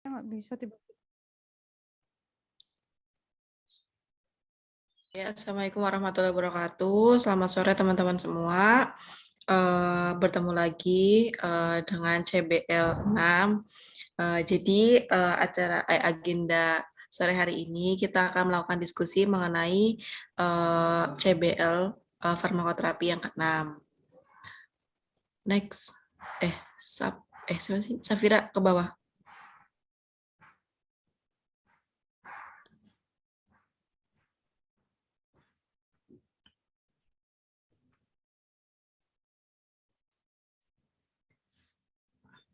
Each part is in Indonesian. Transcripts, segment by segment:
Nggak bisa tiba-tiba. Ya, Assalamualaikum warahmatullahi wabarakatuh. Selamat sore teman-teman semua. Bertemu lagi dengan CBL 6. Jadi agenda sore hari ini kita akan melakukan diskusi mengenai CBL farmakoterapi yang ke-6. Next. Siapa sih? Safira ke bawah.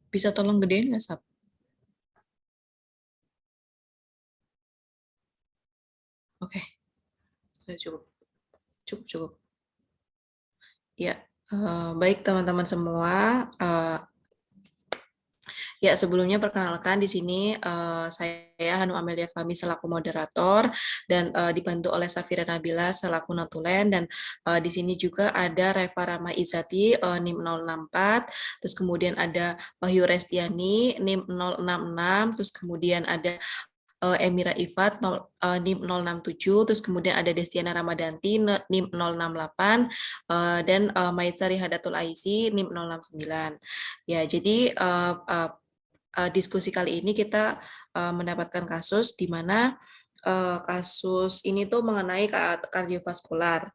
Bisa tolong gedein nggak, Sap? Oke, sudah cukup. Cukup. Ya, baik teman-teman semua. Ya, sebelumnya perkenalkan di sini saya Hanum Amelia Fahmi selaku moderator dan dibantu oleh Safira Nabila selaku notulen, dan di sini juga ada Reva Rama Izati NIM 064, terus kemudian ada Wahyu Restiani NIM 066, terus kemudian ada Emira Ifat NIM 067, terus kemudian ada Destiana Ramadanti NIM 068, dan Maitsari Hadatul Aisi NIM 069. Ya, jadi diskusi kali ini kita mendapatkan kasus di mana kasus ini tuh mengenai kardiovaskular.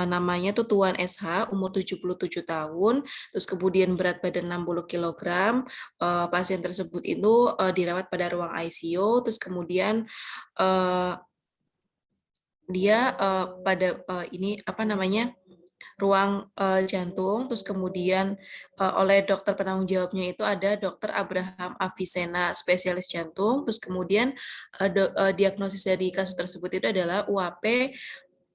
Namanya tuh Tuan SH, umur 77 tahun, terus kemudian berat badan 60 kg. Pasien tersebut itu dirawat pada ruang ICU, terus kemudian dia pada ini apa namanya? Ruang jantung, terus kemudian oleh dokter penanggung jawabnya itu ada Dokter Abraham Avicenna, spesialis jantung, terus kemudian diagnosis dari kasus tersebut itu adalah UAP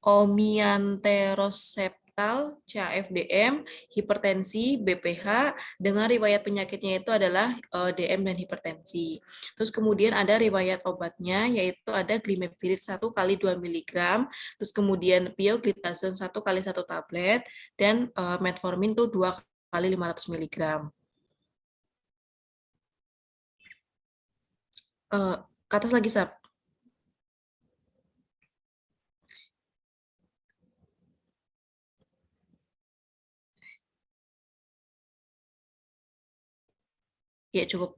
omianteroseptal, CAFDM, hipertensi, BPH, dengan riwayat penyakitnya itu adalah DM dan hipertensi. Terus kemudian ada riwayat obatnya, yaitu ada Glimepiride 1 kali 2 mg, terus kemudian pioglitazone 1 kali 1 tablet, dan metformin itu 2 kali 500 mg. Ke atas lagi, Sab. Ya, cukup.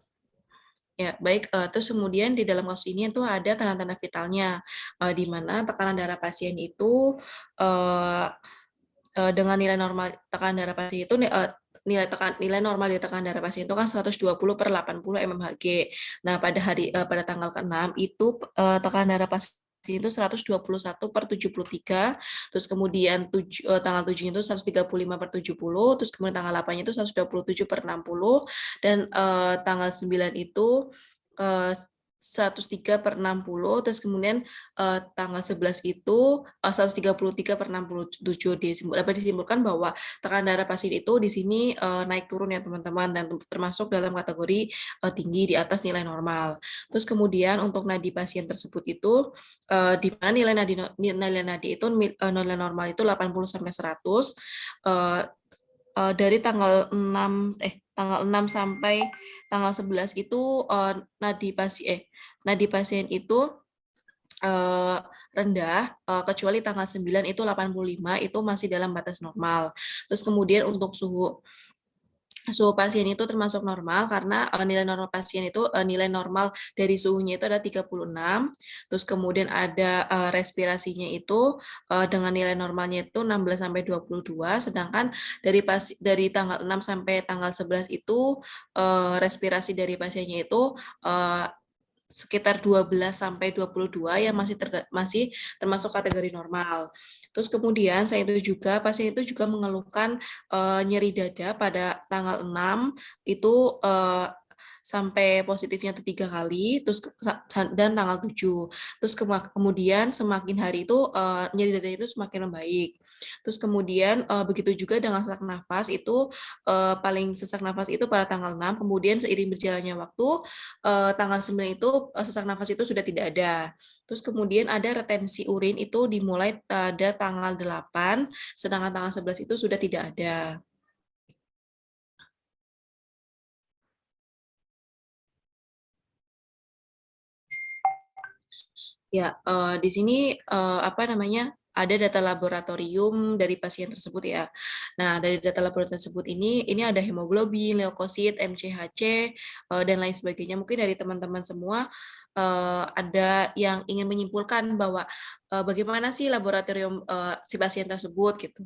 Ya, baik. Terus kemudian di dalam kasus ini itu ada tanda-tanda vitalnya, di mana tekanan darah pasien itu dengan nilai normal tekanan darah pasien itu nilai normal di tekanan darah pasien itu kan 120/80 mmHg. Nah, pada tanggal ke-6 itu tekanan darah pasien itu 121/73, terus kemudian tanggal 7 itu 135/70, terus kemudian tanggal 8 itu 127/60, dan tanggal 9 itu 103/60, terus kemudian tanggal 11 itu 133/67. Dapat disimpulkan bahwa tekanan darah pasien itu di sini naik turun ya teman-teman, dan termasuk dalam kategori tinggi di atas nilai normal. Terus kemudian untuk nadi pasien tersebut itu di mana nilai nadi itu nilai normal itu 80 sampai 100, dari tanggal 6 sampai tanggal 11 itu nadi pasien itu rendah, kecuali tanggal 9 itu 85 itu masih dalam batas normal. Terus kemudian untuk suhu pasien itu termasuk normal karena nilai normal pasien itu nilai normal dari suhunya itu ada 36, terus kemudian ada respirasinya itu dengan nilai normalnya itu 16 sampai 22, sedangkan dari tanggal 6 sampai tanggal 11 itu respirasi dari pasiennya itu sekitar 12 sampai 22 yang masih termasuk kategori normal. Terus kemudian pasien itu juga mengeluhkan nyeri dada pada tanggal 6 itu sampai positifnya itu 3 kali, terus dan tanggal 7. Terus kemudian semakin hari itu nyeri dada itu semakin membaik. Terus kemudian begitu juga dengan sesak nafas itu paling sesak nafas itu pada tanggal 6, kemudian seiring berjalannya waktu tanggal 9 itu sesak nafas itu sudah tidak ada. Terus kemudian ada retensi urin itu dimulai pada tanggal 8, sedangkan tanggal 11 itu sudah tidak ada. Ya, di sini apa namanya ada data laboratorium dari pasien tersebut ya. Nah, dari data laboratorium tersebut ini ada hemoglobin, leukosit, MCHC, dan lain sebagainya. Mungkin dari teman-teman semua ada yang ingin menyimpulkan bahwa bagaimana sih laboratorium si pasien tersebut gitu.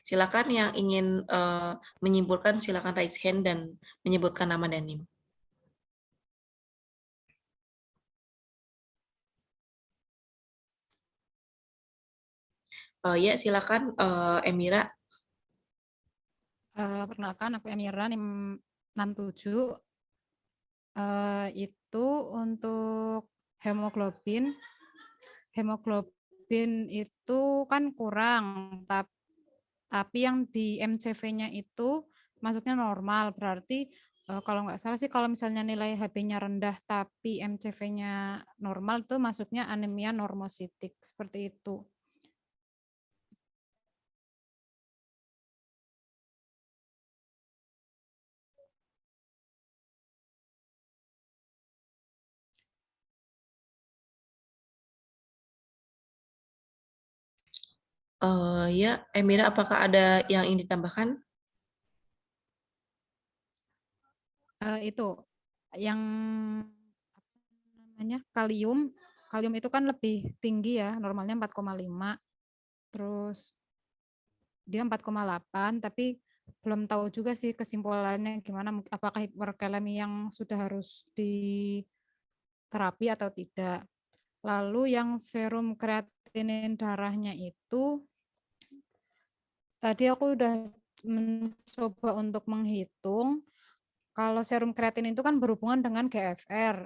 Silakan yang ingin menyimpulkan, silakan raise hand dan menyebutkan nama dan NIM. Ya, silakan Emira. Perkenalkan, aku Emira, NIM 67. Itu untuk hemoglobin. Hemoglobin itu kan kurang, tapi yang di MCV-nya itu masuknya normal. Berarti kalau nggak salah sih, kalau misalnya nilai HB-nya rendah tapi MCV-nya normal, itu masuknya anemia normositik. Seperti itu. Ya, Emira, apakah ada yang ingin ditambahkan? Itu yang apa namanya, kalium itu kan lebih tinggi ya, normalnya 4,5, terus dia 4,8, tapi belum tahu juga sih kesimpulannya gimana, apakah hiperkalemi yang sudah harus diterapi atau tidak. Lalu yang serum kreatinin darahnya itu tadi aku udah mencoba untuk menghitung. Kalau serum kreatinin itu kan berhubungan dengan GFR.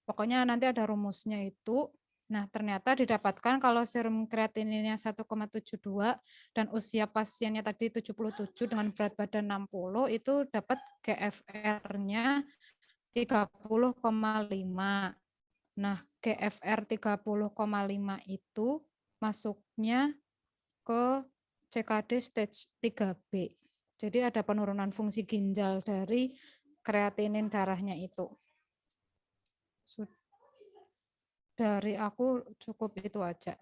Pokoknya nanti ada rumusnya itu. Nah, ternyata didapatkan kalau serum kreatininnya 1,72 dan usia pasiennya tadi 77 dengan berat badan 60, itu dapat GFR-nya 30,5. Nah, GFR 30,5 itu masuknya ke CKD stage 3B. Jadi ada penurunan fungsi ginjal dari kreatinin darahnya itu. Dari aku cukup itu aja.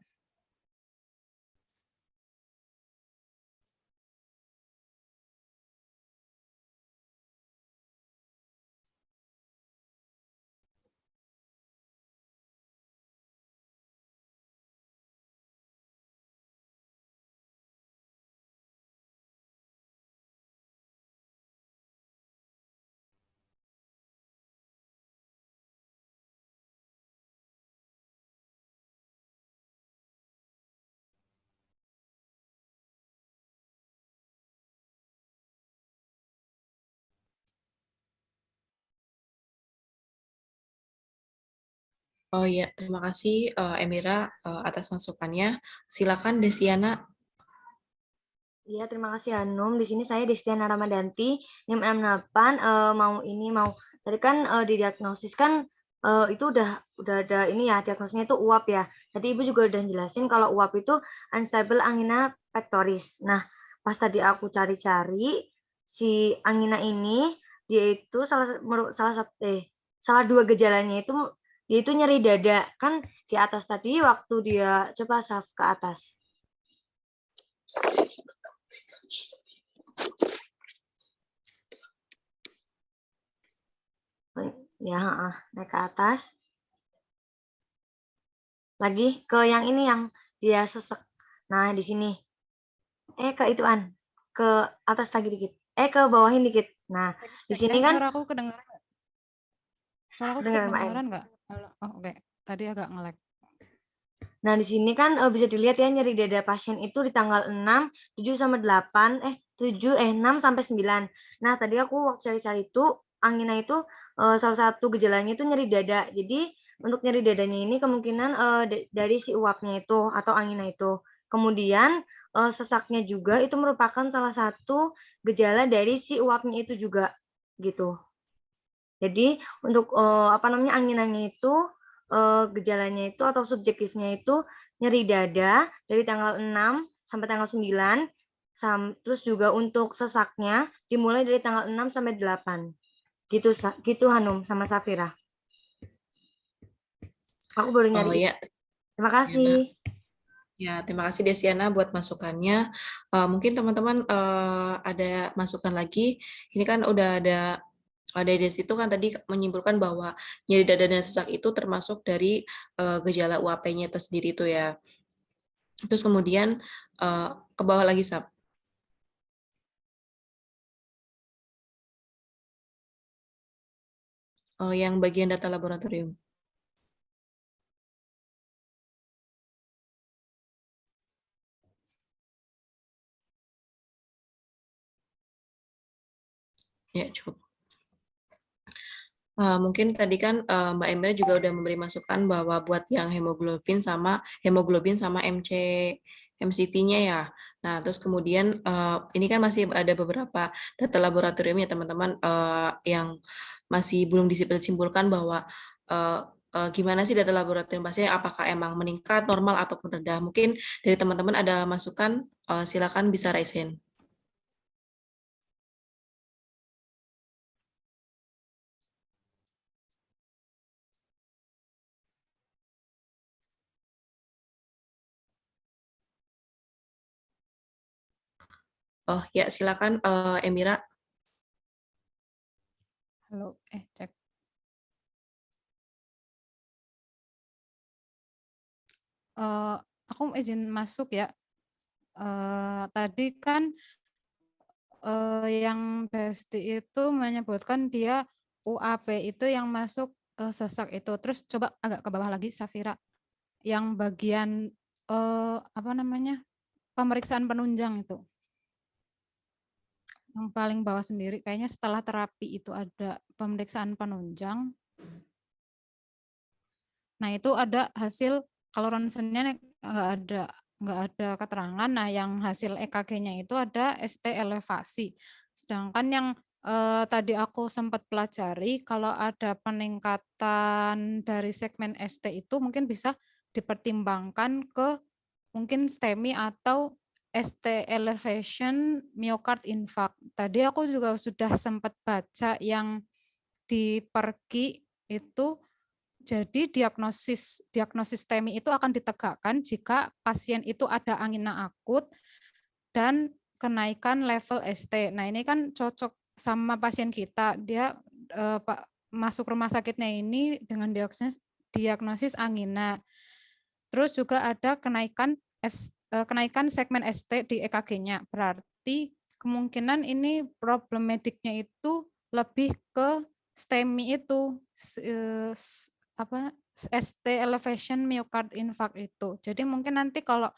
Oh ya, terima kasih Emira atas masukannya. Silakan Desiana. Iya, terima kasih Hanum. Di sini saya Destiana Ramadanti, NIM 68, mau tadi kan didiagnosis kan itu udah ada ini ya, diagnosisnya itu uap ya. Tadi Ibu juga udah jelasin kalau uap itu unstable angina pectoris. Nah, pas tadi aku cari-cari si angina ini dia itu salah dua gejalanya itu dia itu nyeri dada. Kan di atas tadi waktu dia coba saf ke atas. Ya, naik ke atas. Lagi ke yang ini yang dia sesek. Nah, di sini. Ke ituan. Ke atas lagi dikit. Ke bawahin dikit. Nah, di sini kan Suara aku kedengaran nggak? Suara aku dengar Mbak. kedengaran nggak? Oh, oke. Tadi agak nge-lag. Nah, di sini kan bisa dilihat ya nyeri dada pasien itu di tanggal 6, 7 sama 8, 6 sampai 9. Nah, tadi aku waktu cari-cari itu angina itu salah satu gejalanya itu nyeri dada. Jadi, untuk nyeri dadanya ini kemungkinan dari si uapnya itu atau angina itu. Kemudian sesaknya juga itu merupakan salah satu gejala dari si uapnya itu juga gitu. Jadi untuk anginanya itu gejalanya itu atau subjektifnya itu nyeri dada dari tanggal 6 sampai tanggal 9. Terus juga untuk sesaknya dimulai dari tanggal 6 sampai 8. Gitu Hanum sama Safira. Aku baru nyari. Oh ya, Terima Ya, nah, kasih. ya, terima kasih Desiana buat masukannya. Mungkin teman-teman ada masukan lagi. Ini kan udah ada di situ kan tadi menyimpulkan bahwa nyeri dada dan sesak itu termasuk dari gejala UAP-nya itu sendiri itu ya. Terus kemudian ke bawah lagi Sab. Yang bagian data laboratorium. Ya, cukup. Mungkin tadi kan Mbak Emel juga udah memberi masukan bahwa buat yang hemoglobin sama MCV-nya ya. Nah, terus kemudian ini kan masih ada beberapa data laboratorium ya teman-teman yang masih belum disimpulkan bahwa uh, gimana sih data laboratorium pasien, apakah emang meningkat, normal ataupun rendah. Mungkin dari teman-teman ada masukan, silakan bisa raise hand. Oh ya, silakan Emira. Halo, cek. Aku izin masuk ya. Tadi kan yang Desti itu menyebutkan dia UAP itu yang masuk sesak itu. Terus coba agak ke bawah lagi, Safira. Yang bagian apa namanya, pemeriksaan penunjang itu. Yang paling bawah sendiri, kayaknya setelah terapi itu ada pemeriksaan penunjang. Nah itu ada hasil, kalau ronsennya nggak ada keterangan. Nah yang hasil EKG-nya itu ada ST elevasi. Sedangkan yang tadi aku sempat pelajari, kalau ada peningkatan dari segmen ST itu mungkin bisa dipertimbangkan ke mungkin STEMI atau ST elevation myocard infarct. Tadi aku juga sudah sempat baca yang di Perki itu, jadi diagnosis STEMI itu akan ditegakkan jika pasien itu ada angina akut dan kenaikan level ST. Nah ini kan cocok sama pasien kita, dia masuk rumah sakitnya ini dengan diagnosis angina. Terus juga ada kenaikan segmen ST di EKG-nya. Berarti kemungkinan ini problem mediknya itu lebih ke STEMI itu, ST elevation myocard infarct itu. Jadi mungkin nanti kalau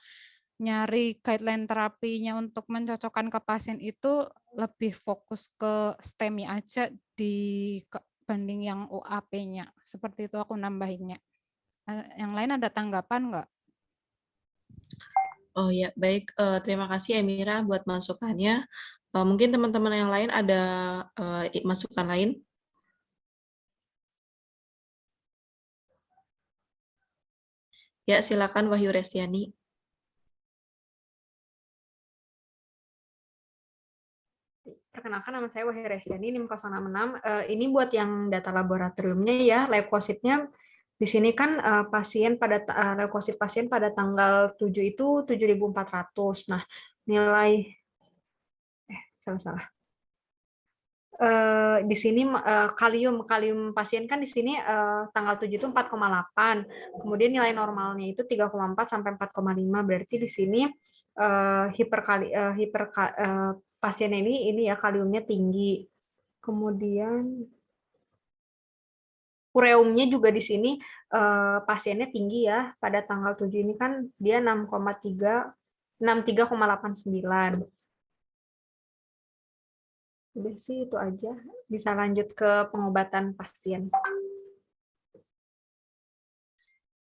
nyari guideline terapinya untuk mencocokkan ke pasien itu lebih fokus ke STEMI aja dibanding yang UAP-nya. Seperti itu aku nambahinnya. Yang lain ada tanggapan nggak? Oh ya, baik. Terima kasih Emira buat masukannya. Mungkin teman-teman yang lain ada masukan lain? Ya, silakan Wahyu Restiani. Perkenalkan, nama saya Wahyu Restiani, NIM 066. Ini buat yang data laboratoriumnya ya, leukositnya di sini kan leukosit pasien pada tanggal 7 itu 7.400. Nah, nilai salah. Di sini kalium pasien kan di sini tanggal 7 itu 4,8. Kemudian nilai normalnya itu 3,4 sampai 4,5. Berarti di sini pasien ini ya kaliumnya tinggi. Kemudian ureumnya juga di sini pasiennya tinggi ya. Pada tanggal 7 ini kan dia 63,89. Udah sih itu aja. Bisa lanjut ke pengobatan pasien.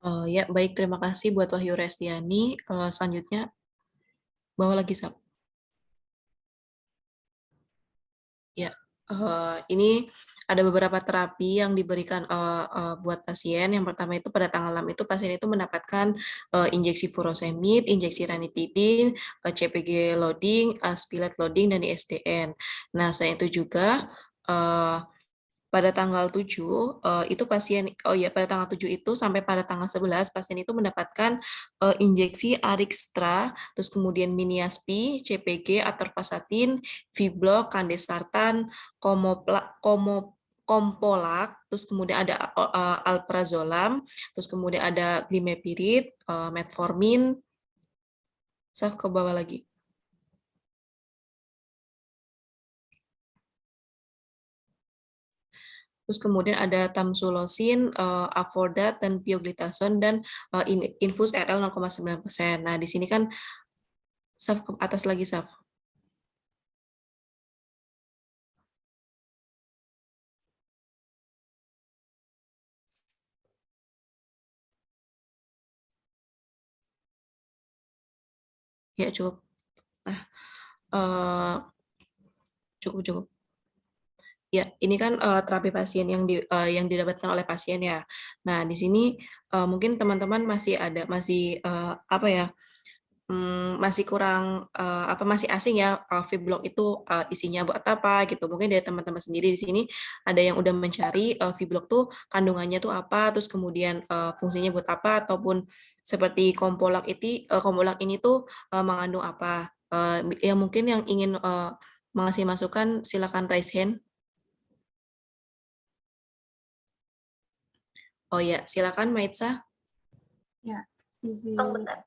Oh ya, baik. Terima kasih buat Wahyu Restiani. Selanjutnya, bawa lagi, Sab. Ya, ini ada beberapa terapi yang diberikan buat pasien. Yang pertama itu pada tanggal 6 itu pasien itu mendapatkan injeksi furosemid, injeksi ranitidin, CPG loading, spilat loading, dan ISDN. Nah, selain itu juga pada tanggal 7 itu pasien pada tanggal 7 itu sampai pada tanggal 11 pasien itu mendapatkan injeksi Arixtra, terus kemudian Miniaspi, CPG, Atorvastatin, Vibloc, Kandesartan, Kompolak, terus kemudian ada Alprazolam, terus kemudian ada Glimepirid, Metformin. Saf, ke bawah lagi. Terus kemudian ada tamsulosin, Afordat, dan pioglitason, dan infus RL 0,9%. Nah, di sini kan, Saf, ke atas lagi, Saf. Ya, cukup. Nah, cukup. Ya, ini kan terapi pasien yang didapatkan oleh pasien ya. Nah, di sini mungkin teman-teman masih masih kurang masih asing ya, Vibloc itu isinya buat apa gitu. Mungkin dari teman-teman sendiri di sini ada yang udah mencari Vibloc tuh kandungannya tuh apa, terus kemudian fungsinya buat apa, ataupun seperti Kompolak ini tuh mengandung apa. Yang mungkin yang ingin mengasih masukan silakan raise hand. Oh ya, silakan Maitza. Ya, izin. Bentar.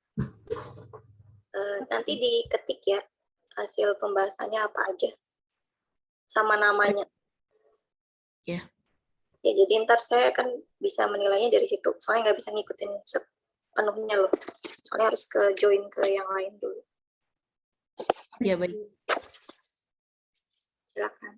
Nanti diketik ya hasil pembahasannya apa aja sama namanya. Ya. Ya, jadi ntar saya kan bisa menilainya dari situ. Soalnya nggak bisa ngikutin sepenuhnya loh. Soalnya harus ke join ke yang lain dulu. Ya, baik. Silakan.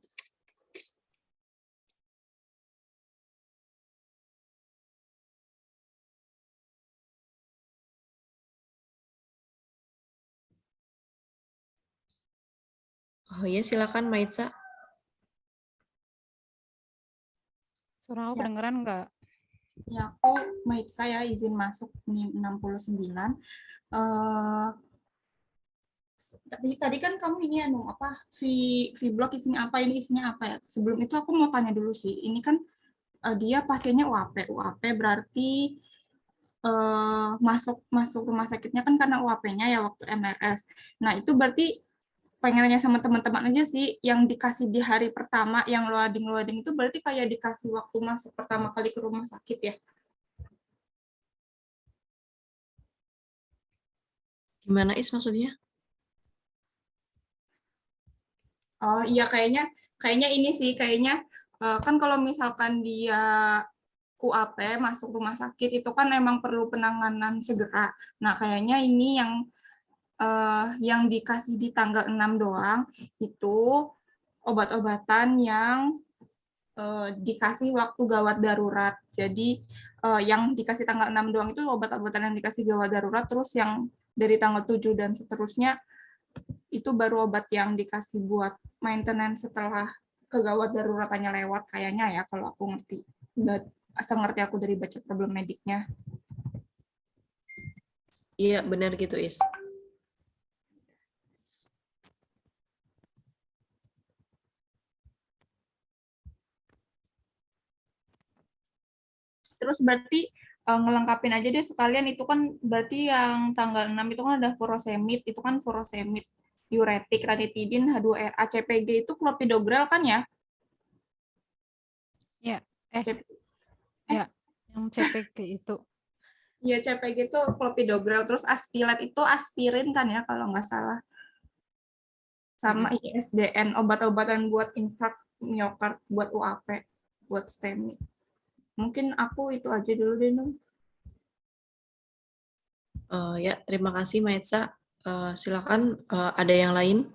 Oh ya, silakan Maitza. Suara aku Ya. kedengeran nggak? Ya, aku saya izin masuk NIM 69. Tadi kan kamu ini Vibloc isinya apa, ini isinya apa ya? Sebelum itu aku mau tanya dulu sih. Ini kan dia pasiennya UAP. UAP berarti masuk rumah sakitnya kan karena UAP-nya ya waktu MRS. Nah, itu berarti pengen nanya sama teman-teman aja sih, yang dikasih di hari pertama, yang loading itu berarti kayak dikasih waktu masuk pertama kali ke rumah sakit ya? Gimana Is maksudnya? Oh iya, kayaknya ini sih, kayaknya kan kalau misalkan dia UAP masuk rumah sakit itu kan emang perlu penanganan segera. Nah, kayaknya ini yang dikasih di tanggal 6 doang itu obat-obatan yang dikasih waktu gawat darurat. Jadi yang dikasih tanggal 6 doang itu obat-obatan yang dikasih gawat darurat, terus yang dari tanggal 7 dan seterusnya itu baru obat yang dikasih buat maintenance setelah kegawat daruratannya lewat kayaknya ya, kalau aku ngerti. Asal ngerti aku dari baca problem mediknya. Iya, benar gitu Is. Terus berarti ngelengkapin aja deh sekalian, itu kan berarti yang tanggal 6 itu kan ada furosemid, itu kan furosemid, diuretik, ranitidin, H2RA, CPG itu clopidogrel kan ya? Ya, Ya, yang CPG itu. Iya, CPG itu clopidogrel, terus aspilat itu aspirin kan ya kalau nggak salah. Sama ISDN, obat-obatan buat infark miokard, buat UAP, buat STEMI. Mungkin aku itu aja dulu deh, Nung. Ya, terima kasih Maitza. Silakan ada yang lain.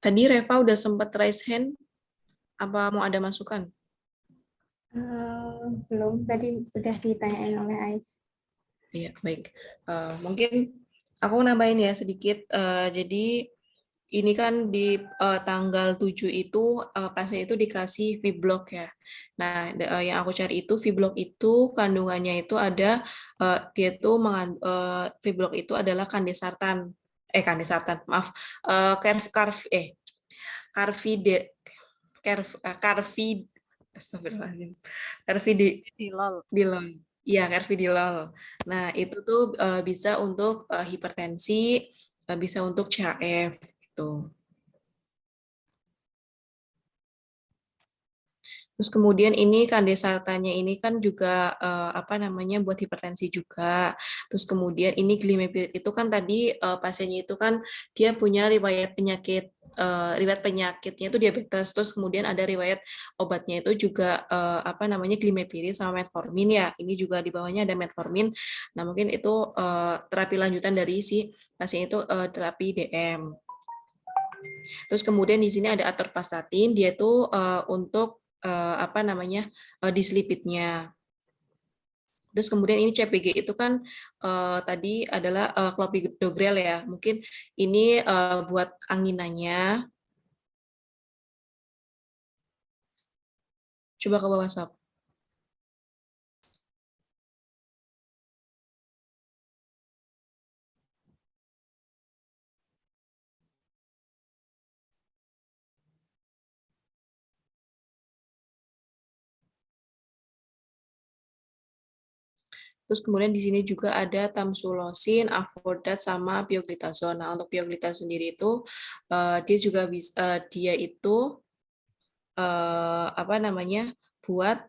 Tadi Reva udah sempat raise hand. Apa mau ada masukan? Belum, tadi udah ditanyain oleh Ais. Iya, baik. Mungkin aku nambahin ya sedikit. Jadi ini kan di tanggal 7 itu pasien itu dikasih Vibloc ya. Nah, yang aku cari itu Vibloc itu kandungannya itu ada Vibloc itu adalah kandesartan, maaf, Astagfirullahaladzim. Carfidilol. Iya, carfidilol. Nah, itu tuh bisa untuk hipertensi, bisa untuk CHF gitu. Terus kemudian ini kandesartanya ini kan juga apa namanya buat hipertensi juga. Terus kemudian ini glimepiride itu kan tadi pasiennya itu kan dia punya riwayat penyakitnya itu diabetes. Terus kemudian ada riwayat obatnya itu juga apa namanya glimepiride sama metformin ya. Ini juga di bawahnya ada metformin. Nah, mungkin itu terapi lanjutan dari si pasien itu terapi DM. Terus kemudian di sini ada atorvastatin, dia itu untuk apa namanya dislipidnya. Terus kemudian ini CPG itu kan tadi adalah clopidogrel ya. Mungkin ini buat anginannya. Coba ke bawah sob. Terus kemudian di sini juga ada tamsulosin, afordat, sama pioglitazone. Nah, untuk pioglitazone sendiri itu dia juga bisa dia itu apa namanya buat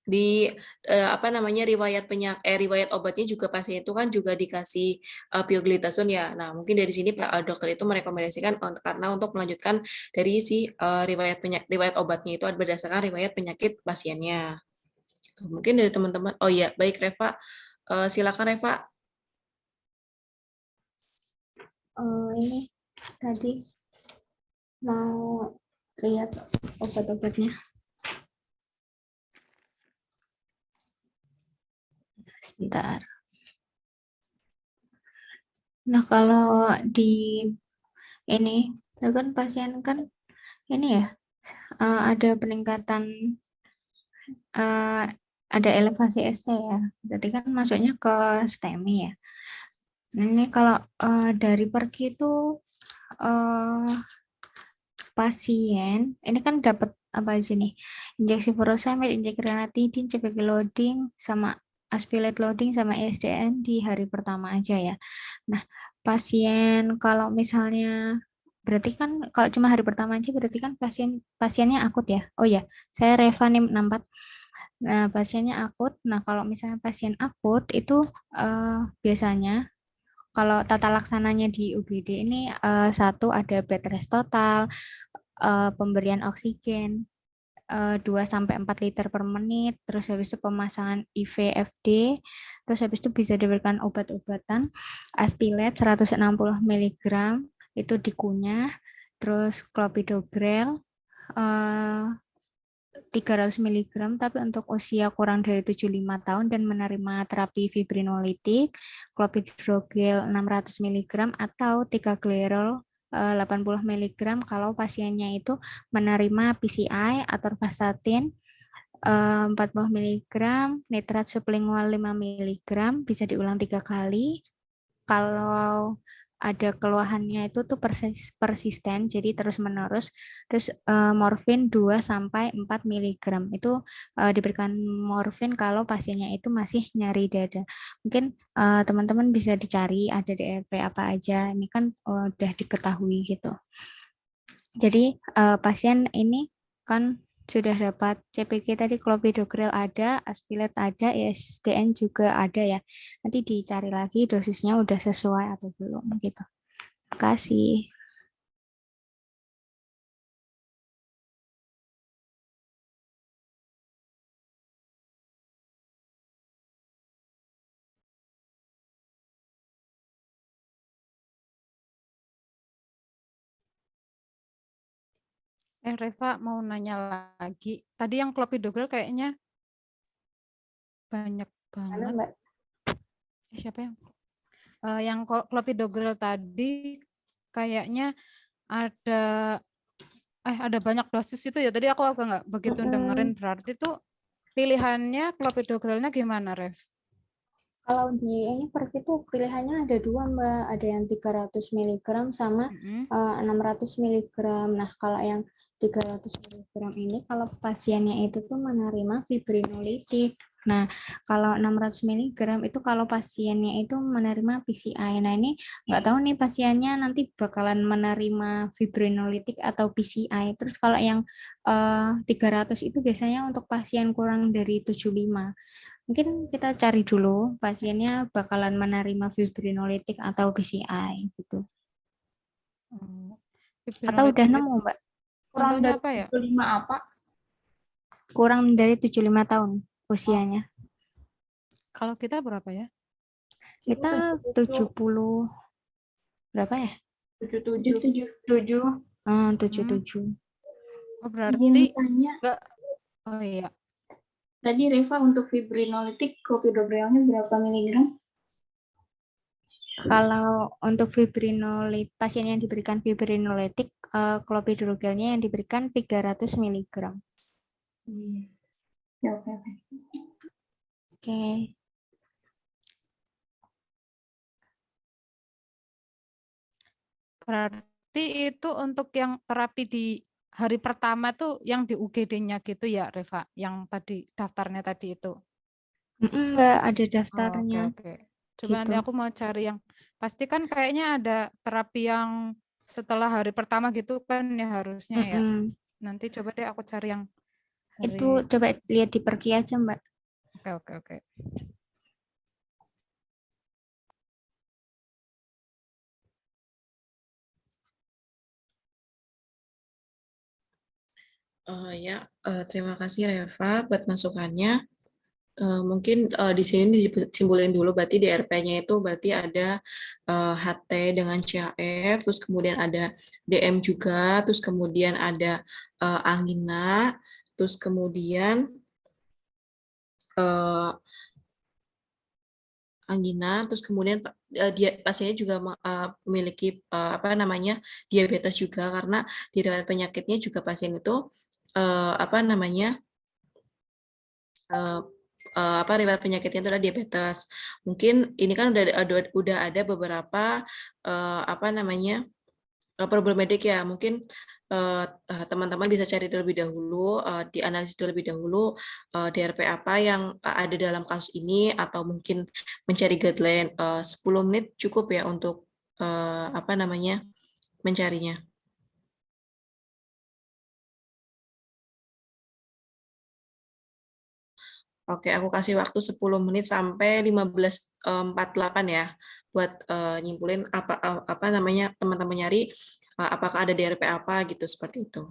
di apa namanya riwayat obatnya juga pasien itu kan juga dikasih pioglitazone ya. Nah, mungkin dari sini Pak dokter itu merekomendasikan karena untuk melanjutkan dari si riwayat obatnya itu berdasarkan riwayat penyakit pasiennya. Mungkin dari teman-teman. Oh iya, baik Reva. Silakan Reva. Ini tadi mau lihat obat-obatnya. Sebentar. Nah, kalau di ini, kan pasien kan ini ya, ada peningkatan, ada elevasi ST ya, berarti kan masuknya ke STEMI ya. Nah, ini kalau dari pergi itu pasien, ini kan dapat apa aja nih? Injeksi furosemid, injeksi ranitidin, CPG loading, sama aspilate loading, sama ESDN di hari pertama aja ya. Nah, pasien kalau misalnya berarti kan kalau cuma hari pertama aja berarti kan pasiennya akut ya. Oh ya, saya Reva nih 64. Nah, pasiennya akut. Nah, kalau misalnya pasien akut itu biasanya kalau tata laksananya di UGD ini satu ada bed rest total, pemberian oksigen 2-4 liter per menit, terus habis itu pemasangan IVFD, terus habis itu bisa diberikan obat-obatan aspilate 160 mg itu dikunyah, terus clopidogrel 300 mg tapi untuk usia kurang dari 75 tahun dan menerima terapi fibrinolitik, clopidogrel 600 mg atau ticagrelor 80 mg kalau pasiennya itu menerima PCI atau atorvastatin 40 mg, nitrat sublingual 5 mg, bisa diulang 3 kali. Kalau ada keluhannya itu tuh persisten, jadi terus-menerus. Terus morfin 2-4 mg. Itu diberikan morfin kalau pasiennya itu masih nyeri dada. Mungkin teman-teman bisa dicari ada DRP apa aja. Ini kan udah diketahui gitu. Jadi pasien ini kan sudah dapat CPG tadi, clopidogrel ada, aspilate ada, ESDN juga ada ya. Nanti dicari lagi dosisnya udah sesuai atau belum gitu. Terima kasih. Reva mau nanya lagi. Tadi yang clopidogrel kayaknya banyak banget. Mbak? Siapa yang clopidogrel tadi kayaknya ada banyak dosis itu ya. Tadi aku agak nggak begitu dengerin, berarti tuh pilihannya clopidogrelnya gimana, Rev? Kalau di ini perk itu pilihannya ada dua, Mbak. Ada yang 300 miligram sama 600 miligram. Nah, kalau yang 300 miligram ini kalau pasiennya itu tuh menerima fibrinolitik. Nah, kalau 600 miligram itu kalau pasiennya itu menerima PCI. Nah, ini nggak tahu nih pasiennya nanti bakalan menerima fibrinolitik atau PCI. Terus kalau yang 300 itu biasanya untuk pasien kurang dari 75. Mungkin kita cari dulu pasiennya bakalan menerima fibrinolitik atau PCI gitu. Atau udah Fibrinolitik nemu, itu Mbak? Kurang contohnya dari apa ya? 75 apa? Kurang dari 75 tahun usianya. Kalau kita berapa ya? Kita 70 berapa ya? 77. 7. 77. Oh, Izin berarti tanya, enggak. Oh iya. tadi Reva untuk fibrinolitik clopidogrelnya berapa miligram? Kalau untuk pasien yang diberikan fibrinolitik, clopidogrelnya yang diberikan 300 miligram. Ya, oke. Oke. Berarti itu untuk yang terapi di hari pertama tuh yang di UGD-nya gitu ya, Reva, yang tadi daftarnya tadi itu. Mbak, ada Oh, daftarnya. oke. Coba nanti Gitu. aku mau cari yang pasti kan kayaknya ada terapi yang setelah hari pertama gitu kan ya harusnya ya. Nanti coba deh aku cari yang Itu hari. coba lihat di perki aja, Mbak. Oke. Ya, terima kasih Reva buat masukannya. Mungkin di sini disimpulin dulu berarti di RP-nya itu berarti ada HT dengan CAF, terus kemudian ada DM juga, terus kemudian ada angina, terus kemudian dia pasiennya juga memiliki apa namanya diabetes juga karena di riwayat penyakitnya juga pasien itu apa namanya riwayat penyakitnya itu adalah diabetes. Mungkin ini kan udah ada beberapa apa namanya problematik ya. Mungkin teman-teman bisa cari terlebih dahulu, dianalisis terlebih dahulu DRP apa yang ada dalam kasus ini atau mungkin mencari guideline 10 menit cukup ya untuk apa namanya mencarinya. Oke, aku kasih waktu 10 menit sampai 15.48 ya buat nyimpulin apa namanya teman-teman nyari apakah ada DRP apa gitu seperti itu.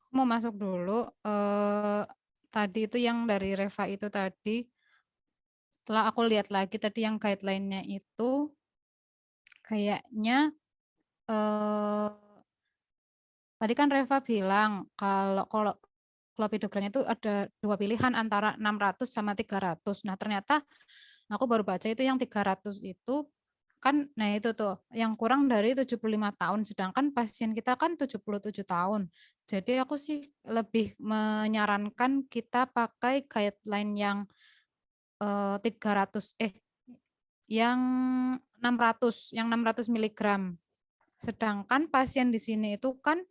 Mau masuk dulu, tadi itu yang dari Reva itu tadi, setelah aku lihat lagi tadi yang guideline-nya itu, kayaknya, tadi kan Reva bilang kalau klopidogrel itu ada 2 pilihan antara 600 sama 300. Nah, ternyata aku baru baca itu yang 300 itu kan, nah itu tuh yang kurang dari 75 tahun, sedangkan pasien kita kan 77 tahun. Jadi aku sih lebih menyarankan kita pakai guideline yang 300 yang 600 miligram. Sedangkan pasien di sini itu kan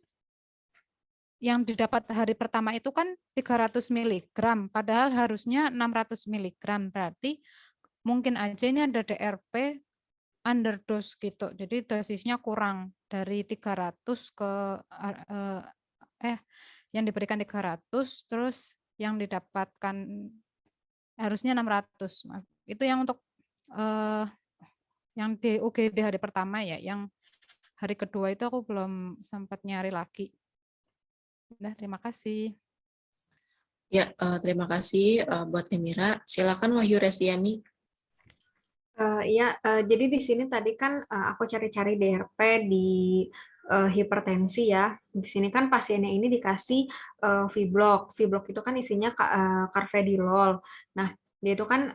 yang didapat hari pertama itu kan 300 miligram, padahal harusnya 600 miligram. Berarti mungkin aja ini ada DRP underdose gitu. Jadi dosisnya kurang dari 300 ke yang diberikan 300 terus yang didapatkan harusnya 600. Itu yang untuk yang di UGD hari pertama ya, yang hari kedua itu aku belum sempat nyari lagi. Udah, terima kasih. Ya, terima kasih buat Emira. Silakan Wahyu Restiani. Iya, jadi di sini tadi kan aku cari-cari DRP di hipertensi ya. Di sini kan pasiennya ini dikasih Vblok. Vblok itu kan isinya carvedilol. Nah, dia itu kan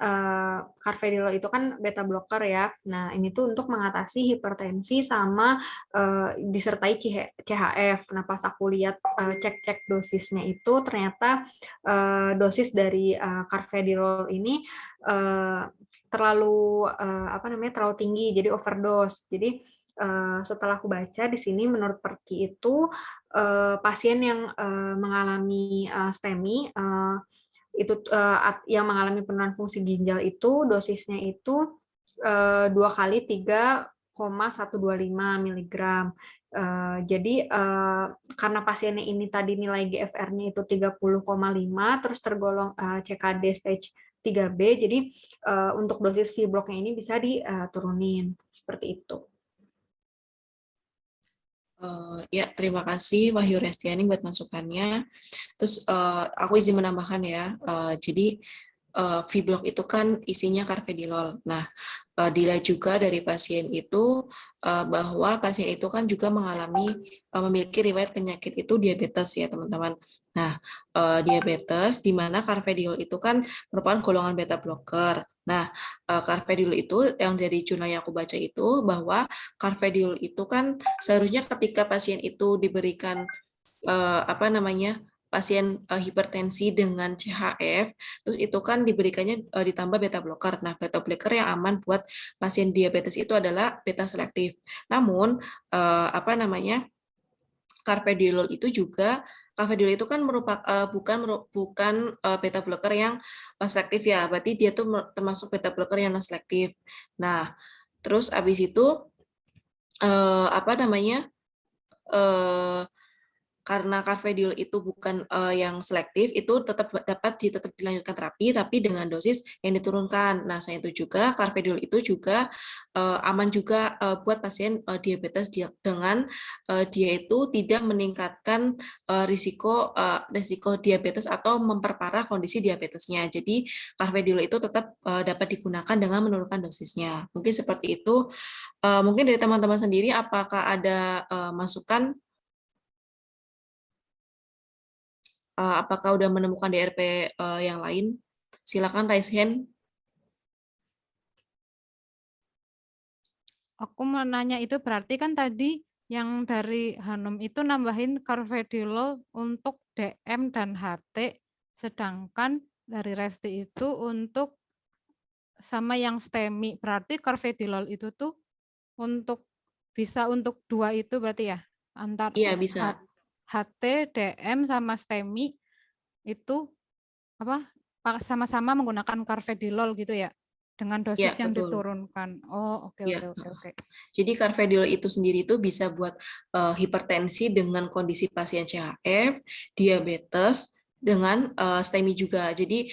carvedilol itu kan beta blocker ya. Nah, ini tuh untuk mengatasi hipertensi sama disertai CHF. Nah, pas aku lihat cek-cek dosisnya itu ternyata dosis dari carvedilol ini terlalu terlalu tinggi, jadi overdose. Jadi setelah aku baca di sini menurut Perki itu pasien yang mengalami STEMI itu yang mengalami penurunan fungsi ginjal itu dosisnya itu 2 kali 3,125 mg. Jadi karena pasiennya ini tadi nilai GFR-nya itu 30,5 terus tergolong CKD stage 3B, jadi untuk dosis Vblok-nya ini bisa diturunin seperti itu. Ya, terima kasih Wahyu Restiani buat masukannya. Terus aku izin menambahkan ya. Jadi Vblok itu kan isinya carvedilol. Nah, dilihat juga dari pasien itu bahwa pasien itu kan juga memiliki riwayat penyakit itu diabetes ya teman-teman. Nah, diabetes di mana carvedilol itu kan merupakan golongan beta blocker. Nah, carvedilol itu yang dari jurnal yang aku baca itu bahwa carvedilol itu kan seharusnya ketika pasien itu diberikan pasien hipertensi dengan CHF, terus itu kan diberikannya ditambah beta blocker. Nah, beta blocker yang aman buat pasien diabetes itu adalah beta selektif. Namun carvedilol itu kan bukan beta blocker yang selektif ya. Berarti dia tuh termasuk beta blocker yang non selektif. Nah, terus habis itu karena carvedilol itu bukan yang selektif, itu tetap dilanjutkan terapi, tapi dengan dosis yang diturunkan. Nah, selain itu juga carvedilol itu juga aman juga buat pasien diabetes dengan dia itu tidak meningkatkan risiko diabetes atau memperparah kondisi diabetesnya. Jadi carvedilol itu tetap dapat digunakan dengan menurunkan dosisnya. Mungkin seperti itu. Mungkin dari teman-teman sendiri, apakah ada masukan? Apakah udah menemukan DRP yang lain? Silakan raise hand. Aku mau nanya itu berarti kan tadi yang dari Hanum itu nambahin carvedilol untuk DM dan HT, sedangkan dari Resti itu untuk sama yang STEMI. Berarti carvedilol itu tuh bisa untuk 2 itu berarti ya? Iya, bisa. HT, DM sama STEMI itu sama-sama menggunakan carvedilol gitu ya, dengan dosis yang betul. Diturunkan. Oh, oke. Jadi carvedilol itu sendiri itu bisa buat hipertensi dengan kondisi pasien CHF, diabetes dengan STEMI juga. Jadi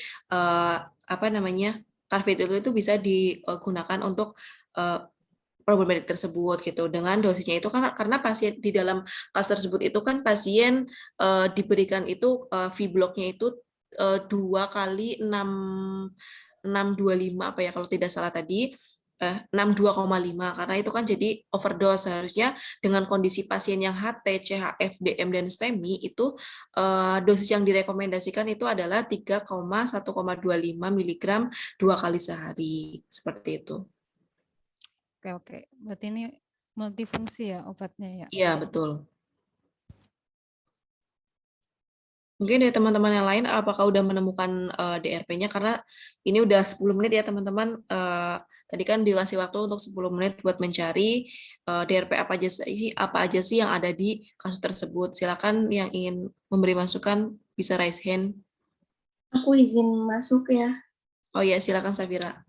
carvedilol itu bisa digunakan untuk problematik tersebut gitu. Dengan dosisnya itu kan karena pasien di dalam kasus tersebut itu kan pasien diberikan itu V-blocknya itu 2 kali 6,625 apa ya kalau tidak salah tadi 62,5 karena itu kan jadi overdose. Seharusnya dengan kondisi pasien yang HT, CHF, DM dan STEMI itu dosis yang direkomendasikan itu adalah 3,1,25 mg 2 kali sehari seperti itu. Oke. Berarti ini multifungsi ya obatnya ya? Iya, betul. Mungkin dari teman-teman yang lain, apakah udah menemukan DRP-nya? Karena ini udah 10 menit ya teman-teman. Tadi kan dikasih waktu untuk 10 menit buat mencari DRP apa aja sih yang ada di kasus tersebut. Silakan yang ingin memberi masukan bisa raise hand. Aku izin masuk ya. Oh ya, silakan Safira.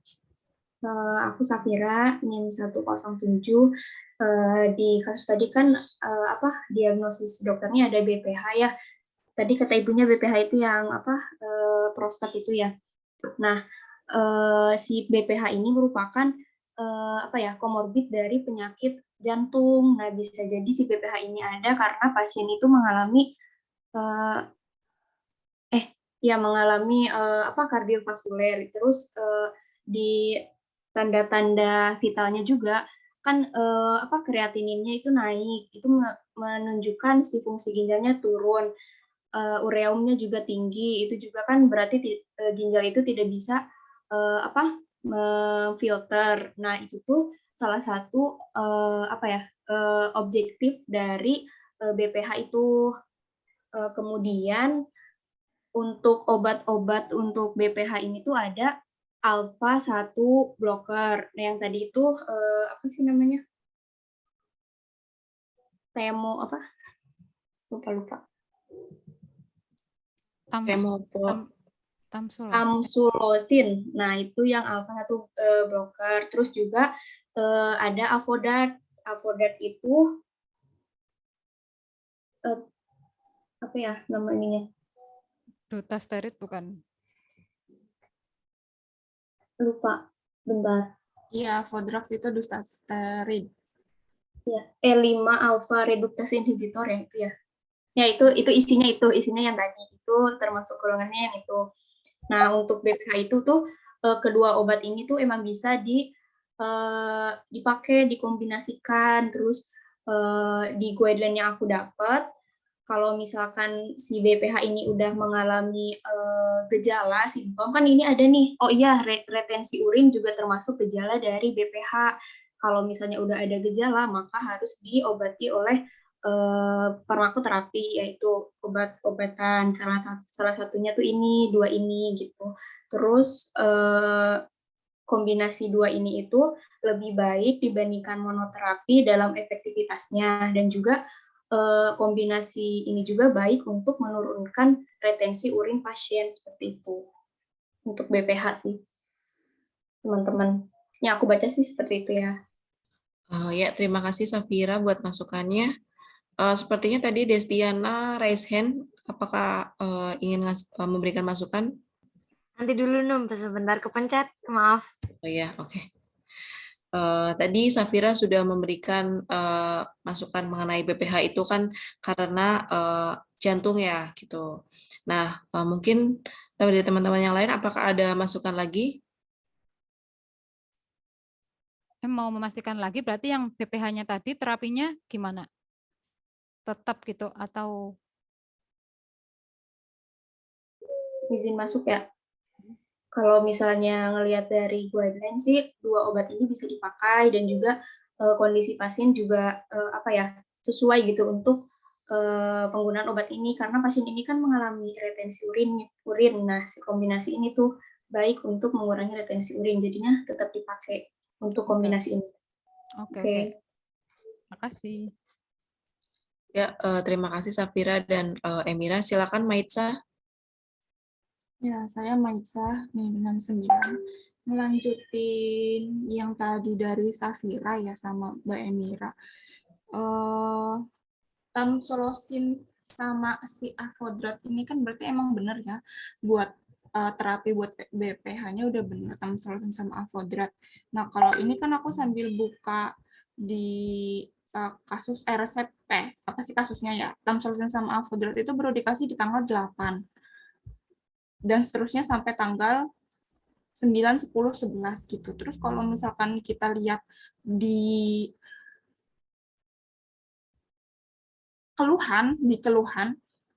Aku Safira, NIM 107. Di kasus tadi kan diagnosis dokternya ada BPH ya. Tadi kata ibunya BPH itu yang prostat itu ya. Nah, si BPH ini merupakan komorbid dari penyakit jantung. Nah, bisa jadi si BPH ini ada karena pasien itu mengalami kardiovaskuler. Terus di tanda-tanda vitalnya juga kan kreatininnya itu naik. Itu menunjukkan si fungsi ginjalnya turun. Ureumnya juga tinggi, itu juga kan berarti ginjal itu tidak bisa memfilter. Nah, itu tuh salah satu objektif dari BPH itu. Kemudian untuk obat-obat untuk BPH ini tuh ada alpha 1 blocker. Nah, yang tadi itu apa sih namanya? Temo apa? Lupa. Tamsulosin. Nah, itu yang alpha 1 blocker. Terus juga ada Avodart. Avodart itu apa ya namanya? Dutasterid bukan? Lupa. Bentar. Iya, Vodrox itu dutasterid. Ya, E5 alpha reduktase inhibitor ya itu ya. Ya itu isinya yang tadi itu termasuk golongannya yang itu. Nah, untuk BPH itu tuh kedua obat ini tuh emang bisa dipakai, dikombinasikan. Terus di guideline yang aku dapat, kalau misalkan si BPH ini udah mengalami gejala, simptom, kan ini ada nih, oh iya, retensi urin juga termasuk gejala dari BPH. Kalau misalnya udah ada gejala, maka harus diobati oleh farmakoterapi, yaitu obat-obatan. Salah satunya tuh ini, 2 ini gitu. Terus kombinasi 2 ini itu lebih baik dibandingkan monoterapi dalam efektivitasnya, dan juga kombinasi ini juga baik untuk menurunkan retensi urin pasien seperti itu. Untuk BPH sih, teman-teman. Yang aku baca sih seperti itu ya. Ya, terima kasih Safira buat masukannya. Sepertinya tadi Destiana raise hand. Apakah ingin memberikan masukan? Nanti dulu Num, sebentar kepencet, maaf. Oh ya, oke. Tadi Safira sudah memberikan masukan mengenai BPH itu kan karena jantung ya gitu. Nah, mungkin dari teman-teman yang lain apakah ada masukan lagi? Mau memastikan lagi berarti yang BPH-nya tadi terapinya gimana? Tetap gitu atau izin masuk ya? Kalau misalnya ngelihat dari guideline sih 2 obat ini bisa dipakai, dan juga kondisi pasien juga sesuai gitu untuk penggunaan obat ini, karena pasien ini kan mengalami retensi urin. Nah, si kombinasi ini tuh baik untuk mengurangi retensi urin, jadinya tetap dipakai untuk kombinasi ini. Oke. Makasih. Ya, terima kasih Safira dan Emira. Silakan Maitza. Ya, saya Maitza, NIM 69. Melanjutin yang tadi dari Safira ya sama Mbak Emira. Tamsulosin sama si Avodart ini kan berarti emang benar ya buat terapi buat BPH-nya udah bener tamsulosin sama Avodrat. Nah, kalau ini kan aku sambil buka di kasus RSP, apa sih kasusnya ya? Tamsulosin sama Avodrat itu baru dikasih di tanggal 8. Dan seterusnya sampai tanggal 9, 10, 11 gitu. Terus kalau misalkan kita lihat di keluhan,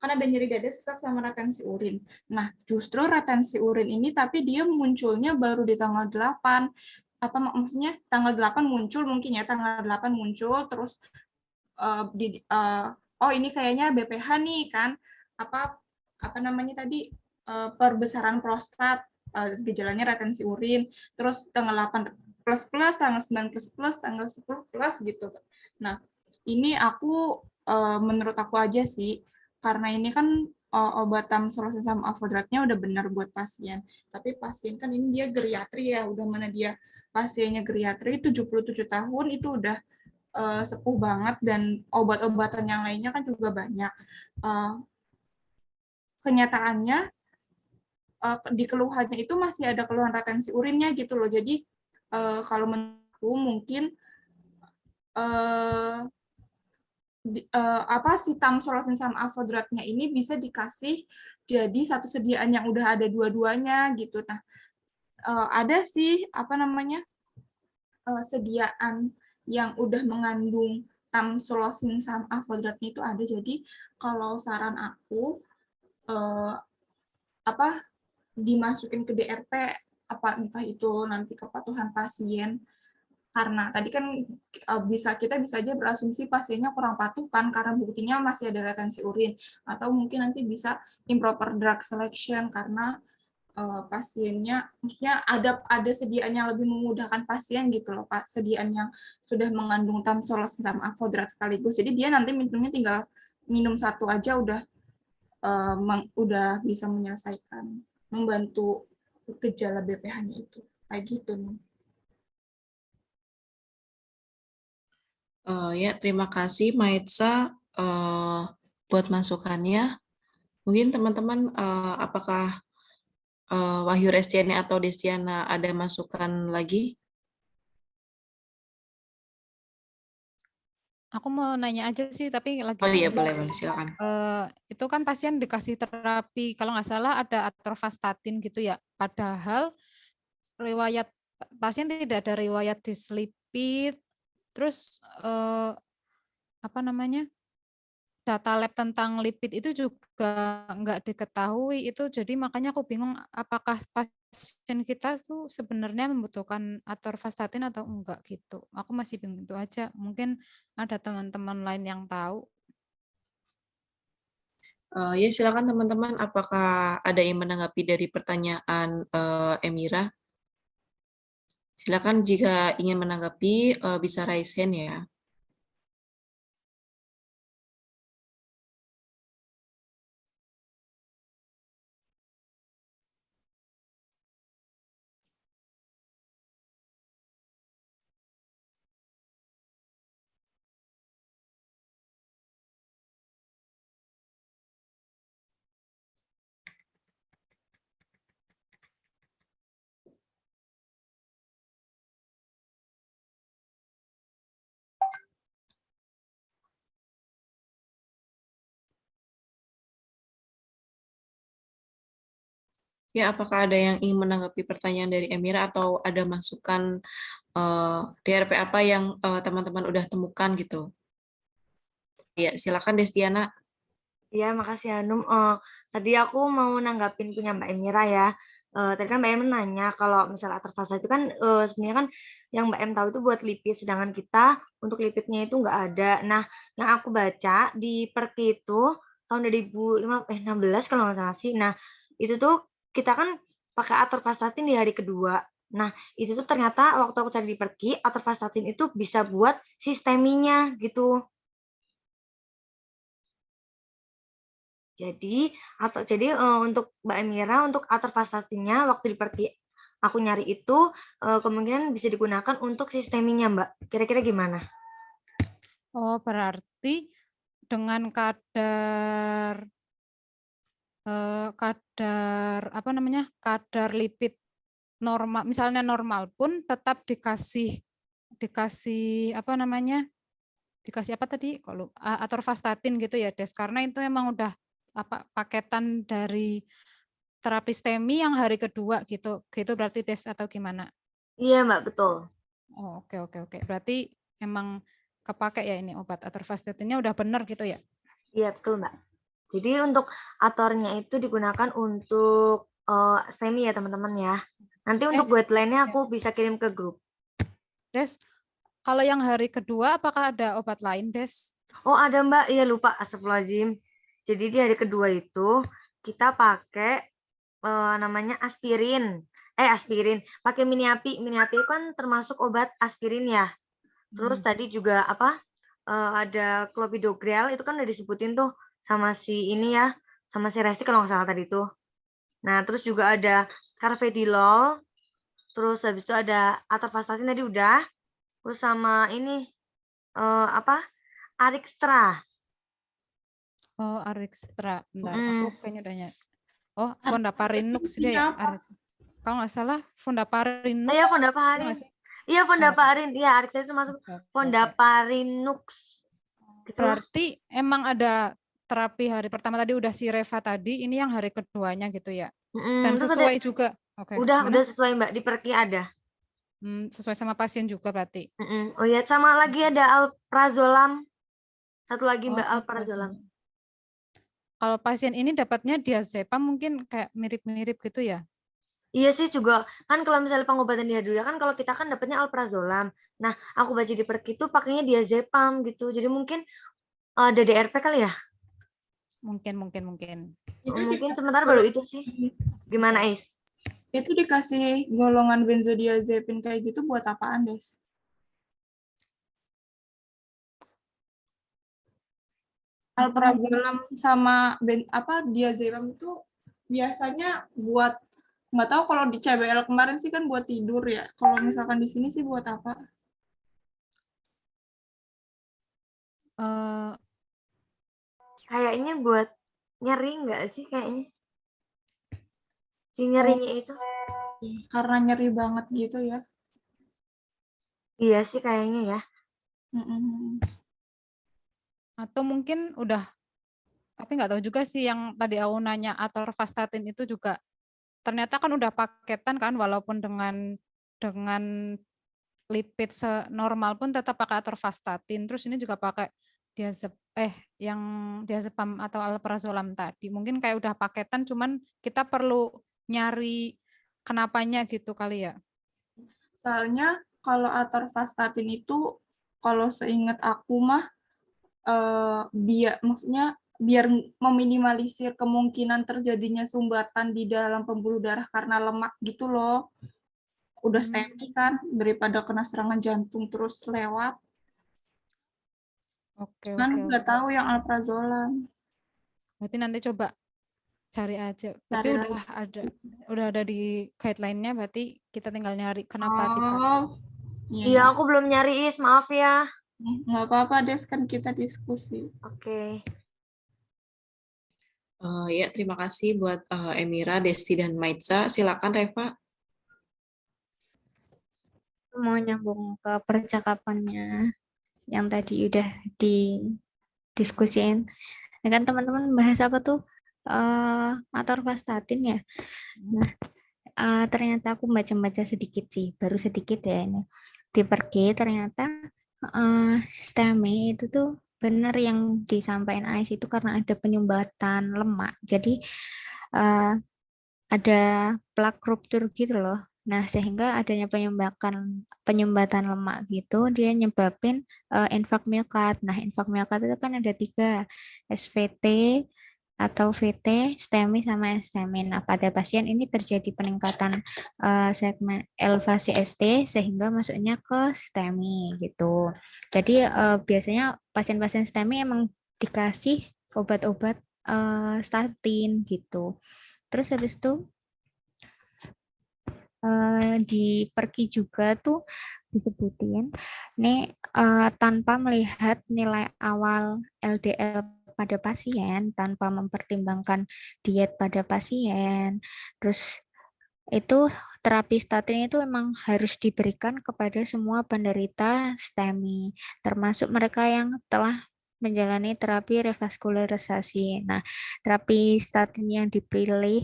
kan ada nyeri dada, sesak, sama retensi urin. Nah, justru retensi urin ini tapi dia munculnya baru di tanggal 8. Apa maksudnya tanggal 8 muncul mungkin ya, tanggal 8 muncul terus oh ini kayaknya BPH nih kan. Apa namanya tadi perbesaran prostat, gejalanya retensi urin, terus tanggal 8 plus, tanggal 9 plus, tanggal 10 plus gitu. Nah, ini menurut aku aja sih, karena ini kan obat tamsulosin sama Avodratnya udah benar buat pasien. Tapi pasien kan ini dia geriatri ya, udah mana dia pasiennya geriatri 77 tahun itu udah sepuh banget dan obat-obatan yang lainnya kan juga banyak. Kenyataannya di keluhannya itu masih ada keluhan retensi urinnya gitu loh. Jadi kalau menurutku mungkin si tamsulosin sama Avodratnya ini bisa dikasih jadi satu sediaan yang udah ada dua-duanya gitu. Nah, ada sih sediaan yang udah mengandung tamsulosin sama Avodratnya itu ada. Jadi kalau saran aku dimasukin ke DRP entah itu nanti kepatuhan pasien. Karena tadi kan kita bisa aja berasumsi pasiennya kurang patuh kan karena buktinya masih ada retensi urin, atau mungkin nanti bisa improper drug selection karena pasiennya maksudnya ada sediaan yang lebih memudahkan pasien gitu loh, Pak, sediaan yang sudah mengandung tamsulosin sama Avodrat sekaligus. Jadi dia nanti minumnya tinggal minum satu aja udah bisa menyelesaikan, membantu gejala BPH-nya itu. Kayak gitu nih. Ya, terima kasih Maitza buat masukannya. Mungkin teman-teman apakah Wahyu Restiani atau Destiana ada masukan lagi? Aku mau nanya aja sih, tapi lagi. Oh iya, boleh, silakan. Itu kan pasien dikasih terapi, kalau nggak salah ada atorvastatin gitu ya. Padahal riwayat pasien tidak ada riwayat dislipid, terus data lab tentang lipid itu juga nggak diketahui itu, jadi makanya aku bingung apakah pasien kita tuh sebenarnya membutuhkan atorvastatin atau enggak gitu. Aku masih bingung itu aja. Mungkin ada teman-teman lain yang tahu. Ya, silakan teman-teman. Apakah ada yang menanggapi dari pertanyaan Emira? Silakan jika ingin menanggapi bisa raise hand ya. Ya, apakah ada yang ingin menanggapi pertanyaan dari Emira atau ada masukan DRP apa yang teman-teman udah temukan gitu? Ya, silakan Destiana. Ya, makasih Hanum. Tadi aku mau nanggapin punya Mbak Emira ya. Tadi kan Mbak Em nanya kalau misalnya atorvastatin itu kan sebenarnya kan yang Mbak Em tahu itu buat lipid, sedangkan kita untuk lipidnya itu nggak ada. Nah, yang aku baca di Perki itu tahun 2016 kalau nggak salah sih. Nah, itu tuh kita kan pakai atorvastatin di hari kedua. Nah, itu tuh ternyata waktu aku cari di Perki, atorvastatin itu bisa buat sisteminya gitu. Jadi untuk Mbak Emira untuk atorvastatinnya waktu di Perki aku nyari itu kemungkinan bisa digunakan untuk sisteminya, Mbak. Kira-kira gimana? Oh, berarti dengan kadar kadar lipid normal, misalnya normal pun tetap dikasih apa tadi, kalau atorvastatin gitu ya, Des, karena itu emang udah paketan dari terapi STEMI yang hari kedua gitu berarti, Des, atau gimana? Iya, Mbak, betul. Oh, oke. Berarti emang kepake ya ini obat atorvastatinnya udah benar gitu ya? Iya, betul, Mbak. Jadi untuk atornya itu digunakan untuk STEMI ya, teman-teman ya. Nanti untuk guideline-nya aku bisa kirim ke grup. Des, kalau yang hari kedua apakah ada obat lain, Des? Oh, ada, Mbak. Iya, lupa. Astagfirullahaladzim. Jadi di hari kedua itu kita pakai namanya aspirin. Aspirin. Pakai miniapi. Miniapi kan termasuk obat aspirin ya. Terus tadi juga ada clopidogrel, itu kan udah disebutin tuh sama si ini ya, sama si Resti kalau nggak salah tadi tuh. Nah, terus juga ada carvedilol, terus habis itu ada atorvastatin tadi udah, terus sama ini Arixtra. Oh, Arixtra. Bentar, aku kayaknya udah nyari. Oh, Fondaparinux dia ya. Kalau nggak salah Fondaparinux. Iya, Fondaparin. Iya, Fondaparin. Iya, Arixtra itu masuk Fondaparinux. Gitu. Berarti emang ada terapi hari pertama tadi udah si Reva tadi, ini yang hari keduanya gitu ya. Dan sesuai juga. Oke. Udah sesuai, Mbak, di Perki ada. Sesuai sama pasien juga berarti. Oh iya, sama lagi ada alprazolam. Satu lagi, Mbak, alprazolam. Kalau pasien ini dapatnya diazepam mungkin kayak mirip-mirip gitu ya? Iya sih juga, kan kalau misalnya pengobatan diadulia kan kalau kita kan dapatnya alprazolam. Nah, aku baca di Perki itu pakainya diazepam gitu. Jadi mungkin DDRP kali ya? Mungkin. Mungkin sementara baru itu sih. Gimana, Ais? Itu dikasih golongan benzodiazepin kayak gitu buat apaan, Des? Alprazolam sama diazepam itu biasanya buat, nggak tahu kalau di CBL kemarin sih kan buat tidur ya. Kalau misalkan di sini sih buat apa? Kayaknya buat nyeri nggak sih kayaknya? Si nyerinya itu? Karena nyeri banget gitu ya? Iya sih kayaknya ya. Atau mungkin udah, tapi nggak tahu juga sih yang tadi aku nanya atorvastatin itu juga ternyata kan udah paketan kan, walaupun dengan lipid normal pun tetap pakai atorvastatin. Terus ini juga pakai yang diazepam atau alprazolam tadi. Mungkin kayak udah paketan, cuman kita perlu nyari kenapanya gitu kali ya. Soalnya kalau atorvastatin itu, kalau seingat aku mah, biar meminimalisir kemungkinan terjadinya sumbatan di dalam pembuluh darah karena lemak gitu loh. Udah STEMI kan, daripada kena serangan jantung terus lewat. Oke. Nggak tahu yang alprazolam. Berarti nanti coba cari aja. Tapi udah ada di guideline-nya, berarti kita tinggal nyari kenapa dikasih. Iya, aku belum nyari, Is, maaf ya. Nggak apa-apa, Des, kan kita diskusi. Oke. Ya, terima kasih buat Emira, Desti, dan Maitza. Silakan, Reva. Mau nyambung ke percakapannya yang tadi udah didiskusiin. Ya kan teman-teman bahas apa tuh? Atorvastatin ya. Nah, ternyata aku baca-baca sedikit sih, baru sedikit ya ini. Di Perki ternyata STEMI itu tuh benar yang disampaikan Ais itu karena ada penyumbatan lemak. Jadi ada plak ruptur gitu loh. Nah, sehingga adanya penyumbatan lemak gitu, dia nyebabin infark miokard. Nah, infark miokard itu kan ada 3, SVT atau VT, STEMI, sama STEMI. Nah, pada pasien ini terjadi peningkatan segmen elevasi ST sehingga masuknya ke STEMI gitu. Jadi biasanya pasien-pasien STEMI emang dikasih obat-obat statin gitu. Terus habis itu di Perki juga tuh disebutin nih tanpa melihat nilai awal LDL pada pasien tanpa mempertimbangkan diet pada pasien. Terus itu terapi statin itu memang harus diberikan kepada semua penderita STEMI, termasuk mereka yang telah menjalani terapi revaskularisasi. Nah, terapi statin yang dipilih,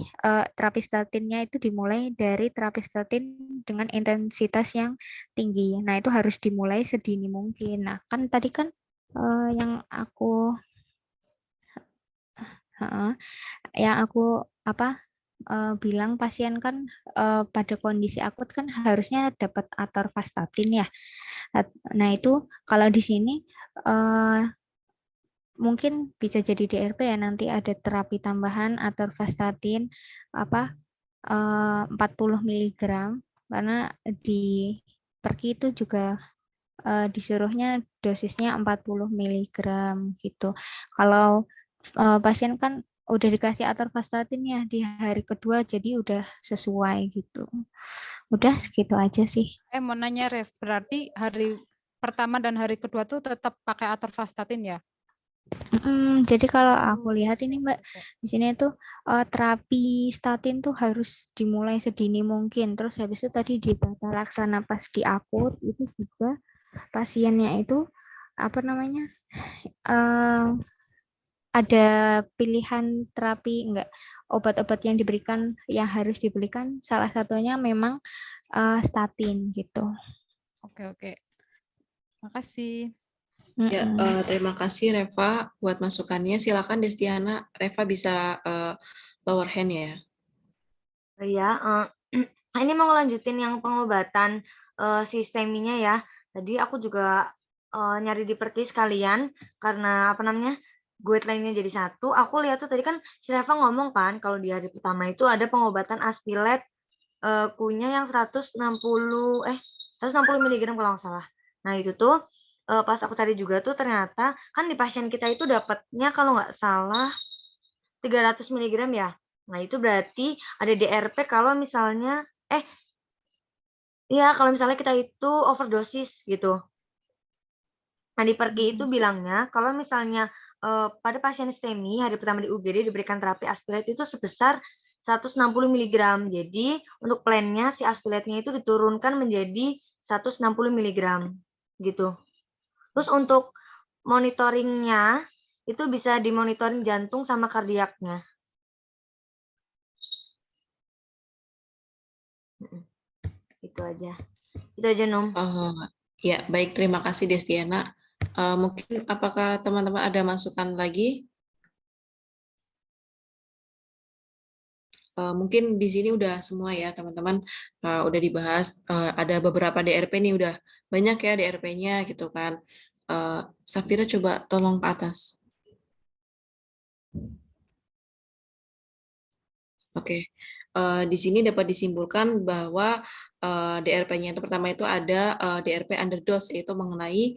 terapi statinnya itu dimulai dari terapi statin dengan intensitas yang tinggi. Nah, itu harus dimulai sedini mungkin. Nah, kan tadi kan yang aku bilang pasien kan pada kondisi akut kan harusnya dapat atorvastatin ya. Nah, itu kalau di sini mungkin bisa jadi DRP ya, nanti ada terapi tambahan atorvastatin 40 mg karena di perki itu juga disuruhnya dosisnya 40 mg gitu. Kalau pasien kan udah dikasih atorvastatin ya di hari kedua, jadi udah sesuai gitu. Udah segitu aja sih. Mau nanya Ref, berarti hari pertama dan hari kedua tuh tetap pakai atorvastatin ya? Jadi kalau aku lihat ini Mbak, di sini tuh terapi statin tuh harus dimulai sedini mungkin. Terus habis itu tadi di tata laksana pas di akut itu juga pasiennya itu ada pilihan terapi enggak, obat-obat yang diberikan yang harus diberikan salah satunya memang statin gitu. Oke. Makasih. Ya, terima kasih Reva buat masukannya. Silakan Destiana, Reva bisa lower hand ya. Ya, ini mau lanjutin yang pengobatan sisteminya ya. Tadi aku juga nyari di perki sekalian karena guideline-nya jadi satu. Aku lihat tuh tadi kan si Reva ngomong kan kalau di hari pertama itu ada pengobatan Aspilet kunya yang 160 mg kalau nggak salah. Nah, itu tuh pas aku cari juga tuh ternyata kan di pasien kita itu dapatnya kalau nggak salah 300 mg ya. Nah, itu berarti ada DRP kalau misalnya kalau misalnya kita itu overdosis gitu. Nah, di pergi itu bilangnya kalau misalnya pada pasien STEMI hari pertama di UGD diberikan terapi Aspilet itu sebesar 160 mg. Jadi untuk plannya si Aspiletnya itu diturunkan menjadi 160 mg gitu. Terus untuk monitoringnya itu bisa dimonitoring jantung sama kardiaknya. Itu aja Num. Ya, baik, terima kasih Destiana. Mungkin apakah teman-teman ada masukan lagi? Mungkin di sini udah semua ya teman-teman, udah dibahas. Ada beberapa DRP nih, udah banyak ya DRP-nya gitu kan. Safira coba tolong ke atas. Oke. Di sini dapat disimpulkan bahwa DRP-nya itu pertama itu ada DRP underdose, yaitu mengenai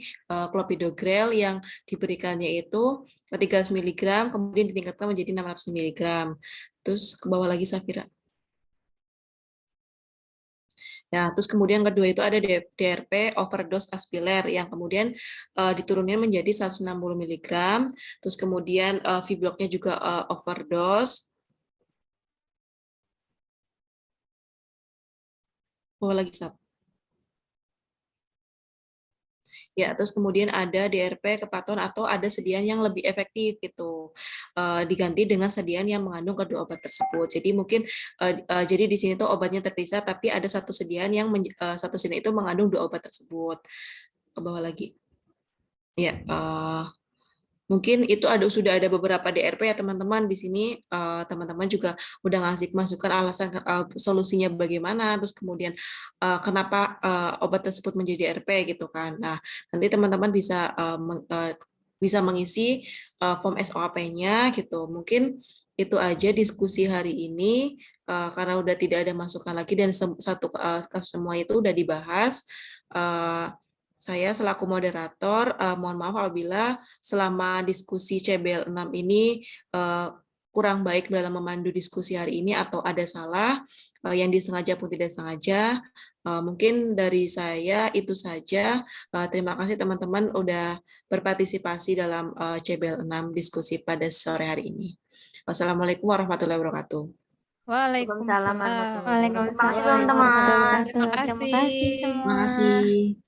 clopidogrel yang diberikannya itu 300 mg, kemudian ditingkatkan menjadi 600 mg. Terus ke bawah lagi Safira. Ya, terus kemudian kedua itu ada DRP overdose Aspiler yang kemudian diturunkan menjadi 160 mg. Terus kemudian V-blocknya juga overdose. Bawah lagi Sab. Ya, terus kemudian ada DRP kepaton atau ada sediaan yang lebih efektif gitu, diganti dengan sediaan yang mengandung kedua obat tersebut. Jadi mungkin jadi di sini tuh obatnya terpisah, tapi ada satu sediaan yang satu sediaan itu mengandung dua obat tersebut. Ke bawah lagi. Ya, mungkin itu sudah ada beberapa DRP ya teman-teman. Di sini teman-teman juga udah ngasih masukan alasan solusinya bagaimana, terus kemudian kenapa obat tersebut menjadi DRP gitu kan. Nah, nanti teman-teman bisa mengisi form SOAP-nya gitu. Mungkin itu aja diskusi hari ini karena udah tidak ada masukan lagi dan satu kasus semua itu udah dibahas. Saya selaku moderator, mohon maaf apabila selama diskusi CBL 6 ini kurang baik dalam memandu diskusi hari ini atau ada salah yang disengaja pun tidak sengaja. Mungkin dari saya itu saja. Terima kasih teman-teman udah berpartisipasi dalam CBL 6 diskusi pada sore hari ini. Wassalamualaikum warahmatullahi wabarakatuh. Waalaikumsalam Waalaikumsalam. warahmatullahi wabarakatuh. Terima kasih Waalaikumsalam teman-teman. warahmatullahi Terima wabarakatuh. Terima kasih kasih. semua. Terima kasih.